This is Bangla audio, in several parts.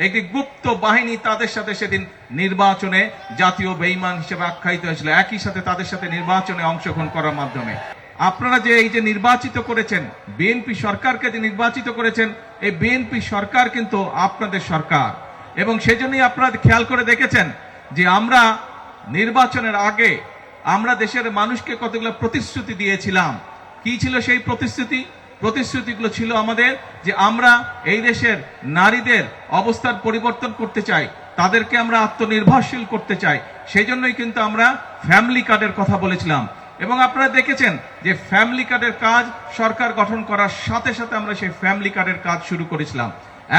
একটি গুপ্ত বাহিনী তাদের সাথে সেদিন নির্বাচনে জাতীয় বেঈমান হিসেবে আখ্যায়িত হয়েছিল, একই সাথে তাদের সাথে নির্বাচনে অংশগ্রহণ করার মাধ্যমে। আপনারা যে এই যে নির্বাচিত করেছেন, বিএনপি সরকারকে যে নির্বাচিত করেছেন, এই বিএনপি সরকার কিন্তু আপনাদের সরকার, এবং সেজন্যই আপনারা খেয়াল করে দেখেছেন যে আমরা নির্বাচনের আগে আমরা দেশের মানুষকে কতগুলো প্রতিশ্রুতি দিয়েছিলাম। কি ছিল সেই প্রতিশ্রুতিগুলো? ছিল আমাদের যে আমরা এই দেশের নারীদের অবস্থার পরিবর্তন করতে চাই, তাদেরকে আমরা আত্মনির্ভরশীল করতে চাই। সেই জন্যই কিন্তু আমরা ফ্যামিলি কার্ডের কথা বলেছিলাম, এবং আপনারা দেখেছেন যে ফ্যামিলি কার্ডের কাজ সরকার গঠন করার সাথে সাথে আমরা সেই ফ্যামিলি কার্ডের কাজ শুরু করেছিলাম।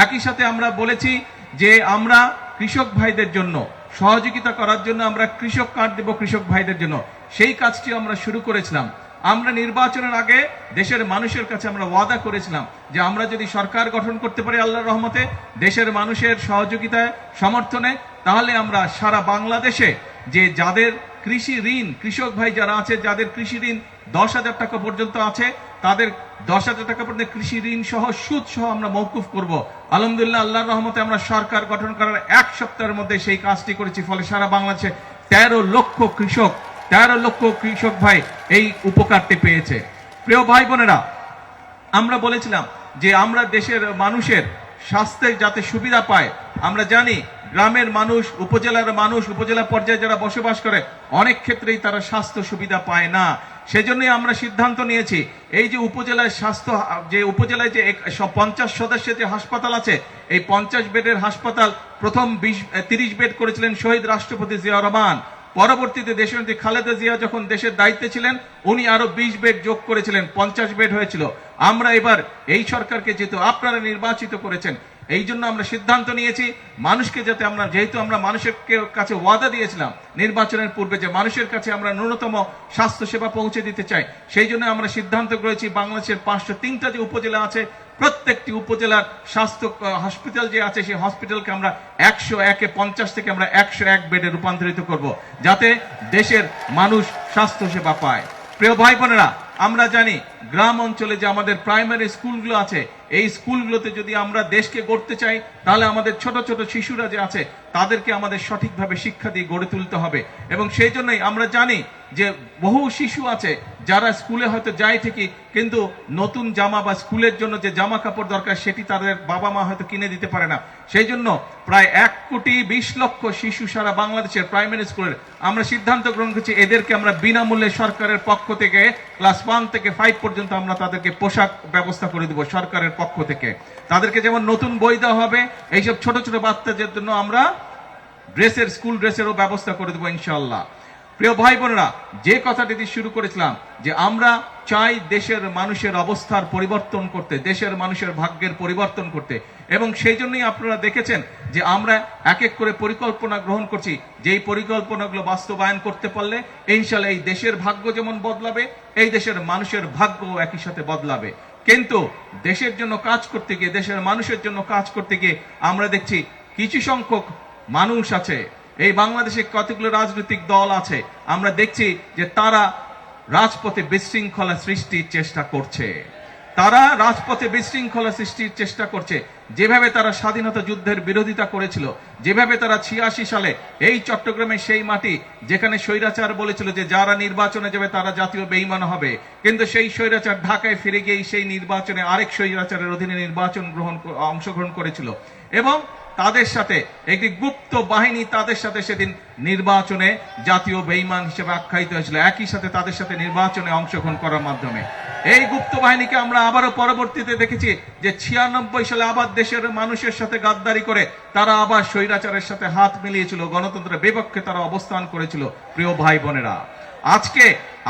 একই সাথে আমরা বলেছি যে আমরা কৃষক ভাইদের জন্য সহযোগিতা করার জন্য আমরা কৃষক কার্ড দেব কৃষক ভাইদের জন্য, সেই কাজটি আমরা শুরু করেছিলাম। আমরা নির্বাচনের আগে দেশের মানুষের কাছে আমরা ওয়াদা করেছিলাম যে আমরা যদি সরকার গঠন করতে পারি আল্লাহর রহমতে, দেশের মানুষের সহযোগিতায় সমর্থনে, তাহলে আমরা সারা বাংলাদেশে যে যাদের কৃষি ঋণ, কৃষক ভাই যারা আছে যাদের কৃষি ঋণ 10,000 টাকা পর্যন্ত আছে, তাদের 10,000 টাকা পর্যন্ত কৃষি ঋণ সহ সুদ সহ আমরা মওকুফ করব। আলহামদুলিল্লাহ, আল্লাহর রহমতে আমরা সরকার গঠন করার 1 সপ্তাহের মধ্যে সেই কাজটি করেছি। ফলে সারা বাংলাদেশে 13 লক্ষ কৃষক ভাই এই উপকারটি পেয়েছে। প্রিয় ভাই বোনেরা, আমরা বলেছিলাম যে আমরা দেশের মানুষের স্বাস্থ্যের যাতে সুবিধা পায়। আমরা জানি গ্রামের মানুষ, উপজেলার মানুষ, উপজেলা পর্যায়ে যারা বসবাস করে, অনেক ক্ষেত্রেই তারা স্বাস্থ্য সুবিধা পায় না। সেজন্যই আমরা সিদ্ধান্ত নিয়েছি এই যে উপজেলায় উপজেলায় যে 50 সদস্যের যে হাসপাতাল আছে, এই 50 বেডের হাসপাতাল প্রথম 30 বেড করেছিলেন শহীদ রাষ্ট্রপতি জিয়াউর রহমান। পরবর্তীতে দেশনেত্রী খালেদা জিয়া যখন দেশের দায়িত্বে ছিলেন, উনি আরো 20 বেড যোগ করেছিলেন, 50 বেড হয়েছিল। আমরা এবার এই সরকারকে যেহেতু আপনারা নির্বাচিত করেছেন, এই জন্য আমরা সিদ্ধান্ত নিয়েছি মানুষকে যাতে আমরা, যেহেতু আমরা মানুষের কাছে ওয়াদা দিয়েছিলাম নির্বাচনের পূর্বে যে মানুষের কাছে আমরা ন্যূনতম স্বাস্থ্য সেবা পৌঁছে দিতে চাই, সেই জন্য আমরা সিদ্ধান্ত করেছি বাংলাদেশের 503টা যে উপজেলা আছে, প্রত্যেকটি উপজেলার স্বাস্থ্য হসপিটাল যে আছে, সেই হসপিটালকে আমরা 101 থেকে আমরা 101 বেডে রূপান্তরিত করব, যাতে দেশের মানুষ স্বাস্থ্য সেবা পায়। প্রিয় ভাই বোনেরা, আমরা জানি গ্রাম অঞ্চলে যে আমাদের প্রাইমারি স্কুলগুলো আছে, এই স্কুলগুলোতে যদি আমরা দেশকে গড়তে চাই, তাহলে আমাদের ছোট ছোট শিশুরা যে আছে তাদেরকে আমাদের সঠিকভাবে শিক্ষা দিয়ে গড়ে তুলতে হবে। এবং সেই জন্যই আমরা জানি যে বহু শিশু আছে যারা স্কুলে হয়তো যায় ঠিকই, কিন্তু নতুন জামা বা স্কুলের জন্য যে জামা কাপড় দরকার সেটি তাদের বাবা মা হয়তো কিনে দিতে পারে না। সেই জন্য প্রায় 1,20,00,000 শিশু সারা বাংলাদেশের প্রাইমারি স্কুলের আমরা সিদ্ধান্ত গ্রহণ করছি এদেরকে আমরা বিনামূল্যে সরকারের পক্ষ থেকে ক্লাস 1 থেকে 5 পর্যন্ত আমরা তাদেরকে পোশাক ব্যবস্থা করে দেব সরকারের পক্ষ থেকে। তাদেরকে যেমন নতুন বই দেওয়া হবে, এইসব ছোট ছোট বাচ্চাদের জন্য আমরা স্কুল ড্রেসেরও ব্যবস্থা করে দেবো ইনশাআল্লাহ। প্রিয় ভাই বোনেরা, যে কথাটি দিয়ে শুরু করেছিলাম যে আমরা চাই দেশের মানুষের অবস্থার পরিবর্তন করতে, দেশের মানুষের ভাগ্যের পরিবর্তন করতে, এবং সেই জন্যই আপনারা দেখেছেন যে আমরা এক এক করে পরিকল্পনা গ্রহণ করছি, যেই পরিকল্পনাগুলো বাস্তবায়ন করতে পারলে ইনশাআল্লাহ এই দেশের ভাগ্য যেমন বদলাবে, এই দেশের মানুষের ভাগ্য একই সাথে বদলাবে। কিন্তু দেশের জন্য কাজ করতে গিয়ে, দেশের মানুষের জন্য কাজ করতে গিয়ে আমরা দেখছি কিছু সংখ্যক মানুষ আছে, এই বাংলাদেশে কতগুলো রাজনৈতিক দল আছে, আমরা দেখছি যে তারা রাজপথে বিশৃঙ্খলা সৃষ্টির চেষ্টা করছে। যেভাবে তারা স্বাধীনতা যুদ্ধের বিরোধিতা করেছিল, যেভাবে তারা 86 সালে এই চট্টগ্রামে সেই মাটি যেখানে স্বৈরাচার বলেছিল যে যারা নির্বাচনে যাবে তারা জাতীয় বেঈমান হবে, কিন্তু সেই স্বৈরাচার ঢাকায় ফিরে গিয়ে সেই নির্বাচনে আরেক স্বৈরাচারের অধীনে অংশগ্রহণ করেছিল, এবং তাদের সাথে একটি গুপ্ত বাহিনী তাদের সাথে সেদিন নির্বাচনে জাতীয় বেঈমান হিসেবে আখ্যায়িত হয়েছিল, একই সাথে তাদের সাথে নির্বাচনে অংশগ্রহণ করার মাধ্যমে। এই গুপ্ত বাহিনীকে আমরা আবারও পরবর্তীতে দেখেছি যে 96 সালে আবার দেশের মানুষের সাথে গাদ্দারি করে তারা আবার স্বৈরাচারের সাথে হাত মিলিয়েছিল, গণতন্ত্রের বিপক্ষে তারা অবস্থান করেছিল। প্রিয় ভাই বোনেরা, আজকে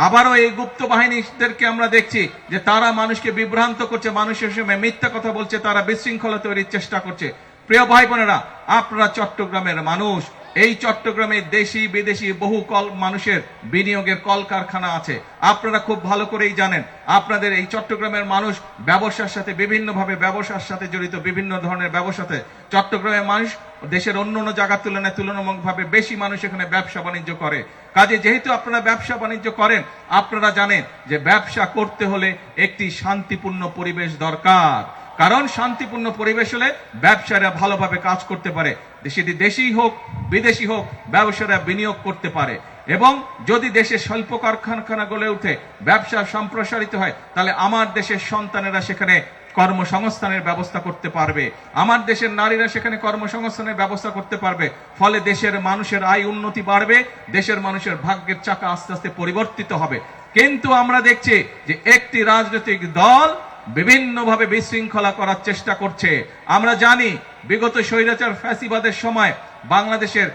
আবারও এই গুপ্ত বাহিনীদেরকে আমরা দেখছি যে তারা মানুষকে বিভ্রান্ত করছে, মানুষের সঙ্গে মিথ্যা কথা বলছে, তারা বিশৃঙ্খলা তৈরির চেষ্টা করছে। প্রিয় ভাই বোনেরা, আপনারা চট্টগ্রামের মানুষ, এই চট্টগ্রামে দেশি বিদেশি বহু মানুষের বিনিয়োগের কলকারখানা আছে, আপনারা খুব ভালো করেই জানেন। আপনাদের এই চট্টগ্রামের মানুষ ব্যবসার সাথে বিভিন্নভাবে ব্যবসার সাথে জড়িত, বিভিন্ন ধরনের ব্যবসাতে চট্টগ্রামের মানুষ দেশের অন্যান্য জায়গার তুলনায় তুলনামূলকভাবে বেশি মানুষ এখানে ব্যবসা বাণিজ্য করে। কাজে যেহেতু আপনারা ব্যবসা বাণিজ্য করেন, আপনারা জানেন যে ব্যবসা করতে হলে একটি শান্তিপূর্ণ পরিবেশ দরকার। কারণ শান্তিপূর্ণ পরিবেশ হলে ব্যবসায়ীরা ভালোভাবে কাজ করতে পারে, সেটি দেশি হোক বিদেশি হোক, ব্যবসায়ীরা বিনিয়োগ করতে পারে। এবং যদি দেশে শিল্প কারখানা গড়ে উঠে, ব্যবসা সম্প্রসারিত হয়, তাহলে আমার দেশের সন্তানেরা সেখানে কর্মসংস্থানের ব্যবস্থা করতে পারবে, আমার দেশের নারীরা সেখানে কর্মসংস্থানের ব্যবস্থা করতে পারবে। ফলে দেশের মানুষের আয় উন্নতি বাড়বে, দেশের মানুষের ভাগ্যের চাকা আস্তে আস্তে পরিবর্তিত হবে। কিন্তু আমরা দেখছি যে একটি রাজনৈতিক দল বিভিন্নভাবে বিশৃঙ্খলা করার চেষ্টা করছে। আমরা জানি বিগত স্বৈরাচার ফ্যাসিবাদের সময় বাংলাদেশের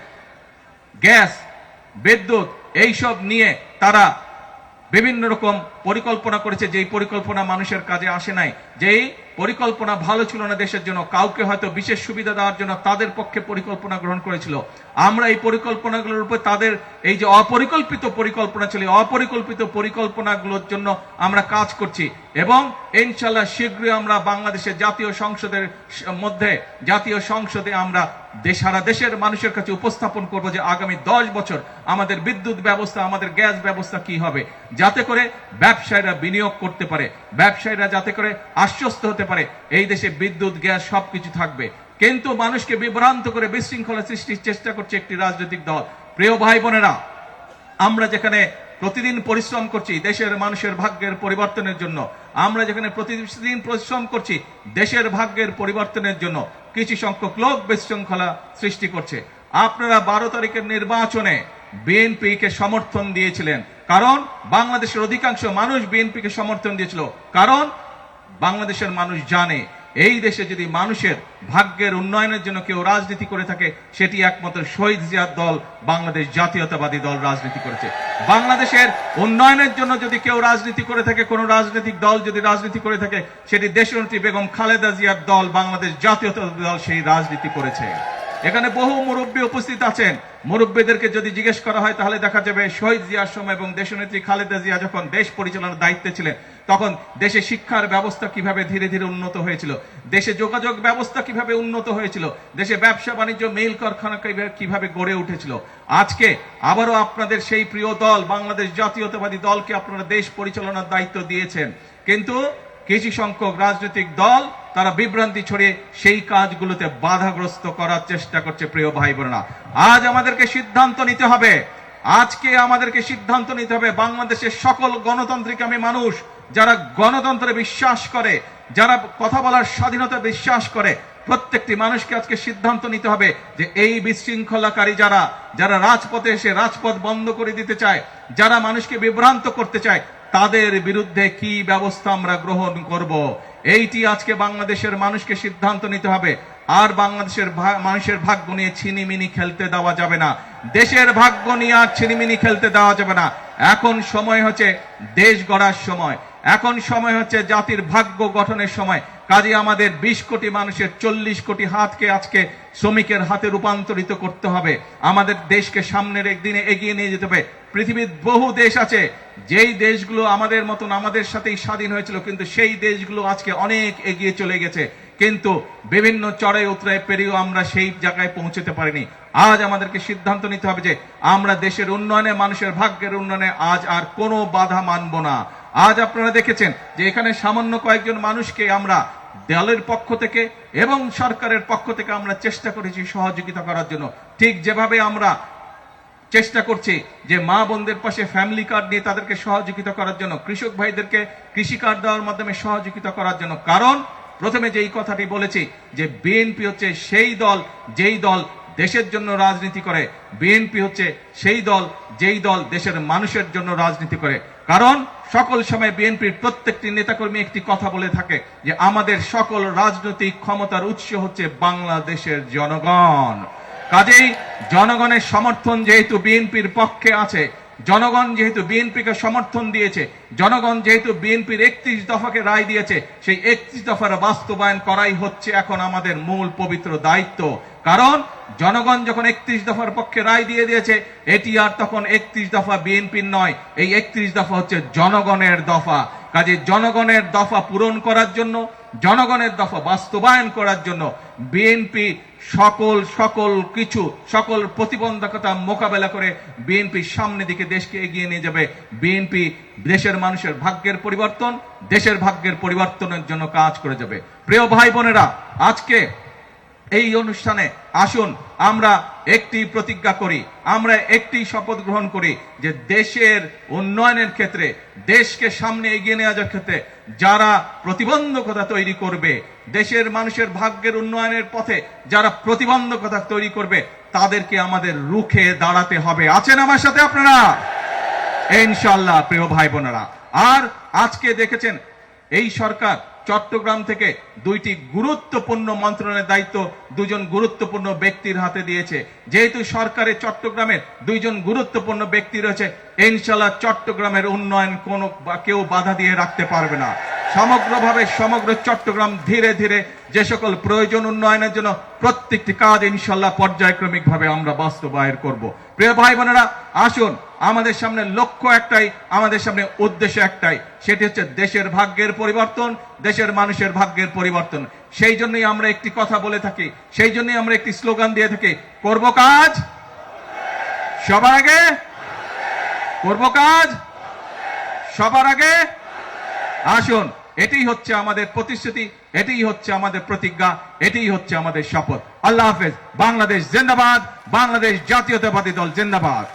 গ্যাস, বিদ্যুৎ এইসব নিয়ে তারা বিভিন্ন রকম পরিকল্পনা করেছে, যেই পরিকল্পনা মানুষের কাজে আসে নাই, যেই পরিকল্পনা ভালো ছিল না দেশের জন্য, কাউকে হয়তো বিশেষ সুবিধা দেওয়ার জন্য তাদের পক্ষে পরিকল্পনা গ্রহণ করেছিল। আমরা এই পরিকল্পনাগুলোর উপর তাদের এই যে অপরিকল্পিত পরিকল্পনা ছিল, অপরিকল্পিত পরিকল্পনাগুলোর জন্য আমরা কাজ করছি এবং ইনশাআল্লাহ শীঘ্রই আমরা বাংলাদেশের জাতীয় সংসদে আমরা সারা দেশের মানুষের কাছে উপস্থাপন করব যে আগামী 10 বছর আমাদের বিদ্যুৎ ব্যবস্থা, আমাদের গ্যাস ব্যবস্থা কি হবে, যাতে করে ব্যবসায়ীরা বিনিয়োগ করতে পারে, ব্যবসায়ীরা যাতে করে আশ্বস্ত হতে পারে এই দেশে বিদ্যুৎ গ্যাস সবকিছু থাকবে। কিন্তু মানুষকে বিভ্রান্ত করে বিশৃঙ্খলা সৃষ্টির চেষ্টা করছে একটি রাজনৈতিক দল। প্রিয় ভাই বোনেরা, আমরা যেখানে প্রতিদিন পরিশ্রম করছি দেশের মানুষের ভাগ্যের পরিবর্তনের জন্য, আমরা যেখানে প্রতিদিন পরিশ্রম করছি দেশের ভাগ্যের পরিবর্তনের জন্য, কিছু সংখ্যক লোক বিশৃঙ্খলা সৃষ্টি করছে। আপনারা 12 তারিখের নির্বাচনে বিএনপিকে সমর্থন দিয়েছিলেন, কারণ বাংলাদেশের অধিকাংশ মানুষ বিএনপিকে সমর্থন দিয়েছিল। কারণ বাংলাদেশের মানুষ জানে এই দেশে যদি মানুষের ভাগ্যের উন্নয়নের জন্য কেউ রাজনীতি করে থাকে, সেটি একমাত্র শহীদ জিয়ার দল বাংলাদেশ জাতীয়তাবাদী দল রাজনীতি করেছে। বাংলাদেশের উন্নয়নের জন্য যদি কেউ রাজনীতি করে থাকে, কোন রাজনৈতিক দল যদি রাজনীতি করে থাকে, সেটি দেশনেত্রী বেগম খালেদা জিয়ার দল বাংলাদেশ জাতীয়তাবাদী দল সেই রাজনীতি করেছে। এখানে বহু মুরব্বী উপস্থিত আছেন, মুরব্বীদেরকে যদি জিজ্ঞেস করা হয় তাহলে দেখা যাবে শহীদ জিয়ার সময় এবং দেশনেত্রী খালেদা জিয়া যখন দেশ পরিচালনার দায়িত্বে ছিলেন, তখন দেশে শিক্ষার ব্যবস্থা কিভাবে ধীরে ধীরে উন্নত হয়েছিল, দেশে যোগাযোগ ব্যবস্থা কিভাবে উন্নত হয়েছিল, দেশে ব্যবসা বাণিজ্য মিল কারখানা কিভাবে গড়ে উঠেছিল। আজকে আবারও আপনাদের সেই প্রিয় দল বাংলাদেশ জাতীয়তাবাদী দলকে আপনারা দেশ পরিচালনার দায়িত্ব দিয়েছেন, কিন্তু কিছু সংখ্যক রাজনৈতিক দল তারা বিভ্রান্তি ছড়িয়ে সেই কাজগুলোতে বাধাগ্রস্ত করার চেষ্টা করছে। প্রিয় ভাই বোনেরা, আজ আমাদেরকে সিদ্ধান্ত নিতে হবে, আজকে আমাদেরকে সিদ্ধান্ত নিতে হবে। বাংলাদেশের সকল গণতান্ত্রিকামী মানুষ যারা গণতন্ত্রে বিশ্বাস করে, যারা কথা বলার স্বাধীনতা বিশ্বাস করে, প্রত্যেকটি মানুষকে আজকে সিদ্ধান্ত নিতে হবে যে এই বিশৃঙ্খলাকারী যারা রাজপথে এসে রাজপথ বন্ধ করে দিতে চায়, যারা মানুষকে বিভ্রান্ত করতে চায়, তাদের বিরুদ্ধে কি ব্যবস্থা আমরা গ্রহণ করব, এইটি আজকে বাংলাদেশের মানুষকে সিদ্ধান্ত নিতে হবে। আর বাংলাদেশের মানুষের ভাগ্য নিয়ে ছিনিমিনি খেলতে দেওয়া যাবে না, দেশের ভাগ্য নিয়ে আর ছিনিমিনি খেলতে দেওয়া যাবে না। এখন সময় হচ্ছে দেশ গড়ার সময়, এখন সময় হচ্ছে জাতির ভাগ্য গঠনের সময়। কাজে আমাদের 20 কোটি মানুষের 40 কোটি হাতকে আজকে শ্রমিকের হাতে রূপান্তরিত করতে হবে। আমাদের দেশকে সামনের একদিনে এগিয়ে নিয়ে যেতে হবে। পৃথিবীর বহু দেশ আছে, যেই দেশগুলো আমাদের মতন আমাদের সাথেই স্বাধীন হয়েছিল, কিন্তু সেই দেশগুলো আজকে অনেক এগিয়ে চলে গেছে, কিন্তু বিভিন্ন চড়াই উতরাই পেরিয়েও আমরা সেই জায়গায় পৌঁছতে পারিনি। আজ আমাদেরকে সিদ্ধান্ত নিতে হবে যে আমরা দেশের উন্নয়নে, মানুষের ভাগ্যের উন্নয়নে আজ আর কোনো বাধা মানব না। আজ আপনারা দেখেছেন যে এখানে সামান্য কয়েকজন মানুষকে আমরা দলের পক্ষ থেকে এবং সরকারের পক্ষ থেকে আমরা চেষ্টা করেছি সহযোগিতা করার জন্য, ঠিক যেভাবে আমরা চেষ্টা করছি যে মা বোনদের পাশে ফ্যামিলি কার্ড দিয়ে তাদেরকে সহযোগিতা করার জন্য, কৃষক ভাইদেরকে কৃষি কার্ড দেওয়ার মাধ্যমে সহযোগিতা করার জন্য। কারণ প্রথমে যেই কথাটি বলেছি যে বিএনপি হচ্ছে সেই দল যেই দল দেশের জন্য রাজনীতি করে, বিএনপি হচ্ছে সেই দল যেই দল দেশের মানুষের জন্য রাজনীতি করে। কারণ সকল সময় বিএনপির প্রত্যেকটি নেতাকর্মী একটি কথা বলে থাকে যে আমাদের সকল রাজনৈতিক ক্ষমতার উৎস হচ্ছে বাংলাদেশের জনগণ। কাজেই জনগণের সমর্থন যেহেতু বিএনপির পক্ষে আছে, জনগণ যেহেতু বিএনপিকে সমর্থন দিয়েছে, জনগণ যেহেতু বিএনপির 31 দফাকে রায় দিয়েছে, সেই 31 দফার বাস্তবায়ন করাই হচ্ছে এখন আমাদের মূল পবিত্র দায়িত্ব। কারণ জনগণ যখন 31 দফার পক্ষে রায় দিয়ে দিয়েছে, এটি আর তখন 31 দফা বিএনপির নয়, এই 31 দফা হচ্ছে জনগণের দফা। কাজে জনগণের দফা পূরণ করার জন্য, জনগণের দফা বাস্তবায়ন করার জন্য বিএনপি সকল প্রতিবন্ধকতা মোকাবেলা করে বিএনপি সামনের দিকে দেশকে এগিয়ে নিয়ে যাবে। বিএনপি দেশের মানুষের ভাগ্যের পরিবর্তন, দেশের ভাগ্যের পরিবর্তনের জন্য কাজ করে যাবে। প্রিয় ভাই বোনেরা, আজকে এই অনুষ্ঠানে আসুন আমরা একটি প্রতিজ্ঞা করি, আমরা একটি শপথ গ্রহণ করি যে দেশের উন্নয়নের ক্ষেত্রে, দেশকে সামনে এগিয়ে নেওয়ার ক্ষেত্রে যারা প্রতিবন্ধকতা তৈরি করবে, দেশের মানুষের ভাগ্যের উন্নয়নের পথে যারা প্রতিবন্ধকতা তৈরি করবে, তাদেরকে আমাদের রুখে দাঁড়াতে হবে। আছেন আমার সাথে আপনারা? ইনশাআল্লাহ। প্রিয় ভাই বোনেরা, আর আজকে দেখেছেন এই সরকার চট্টগ্রাম থেকে দুইটি গুরুত্বপূর্ণ মন্ত্রণালয়ের দায়িত্ব দুজন গুরুত্বপূর্ণ ব্যক্তির হাতে দিয়েছে। যেহেতু সরকারের চট্টগ্রামের দুইজন গুরুত্বপূর্ণ ব্যক্তি রয়েছে, ইনশাআল্লাহ চট্টগ্রামের উন্নয়ন কেউ বাধা দিয়ে রাখতে পারবে না। সমগ্র চট্টগ্রাম ধীরে ধীরে যে সকল প্রয়োজন উন্নয়নের জন্য প্রত্যেকটি কাজ ইনশাআল্লাহ পর্যায়ক্রমিক ভাবে আমরা বাস্তবায়ন করব। প্রিয় ভাই বোনেরা, আসুন আমাদের সামনে লক্ষ্য একটাই, আমাদের সামনে উদ্দেশ্য একটাই, সেটি হচ্ছে দেশের ভাগ্যের পরিবর্তন, দেশের মানুষের ভাগ্যের পরিবর্তন। সেই জন্যই আমরা একটি কথা বলে থাকি, সেই জন্যই আমরা একটি স্লোগান দিয়ে থাকি, করব কাজ সবার আগে, করব কাজ সবার আগে। আসুন, এটাই হচ্ছে আমাদের প্রতিশ্রুতি, এটাই হচ্ছে আমাদের প্রতিজ্ঞা, এটাই হচ্ছে আমাদের শপথ। আল্লাহ হাফেজ। বাংলাদেশ জিন্দাবাদ, বাংলাদেশ জাতীয়তাবাদী দল জিন্দাবাদ।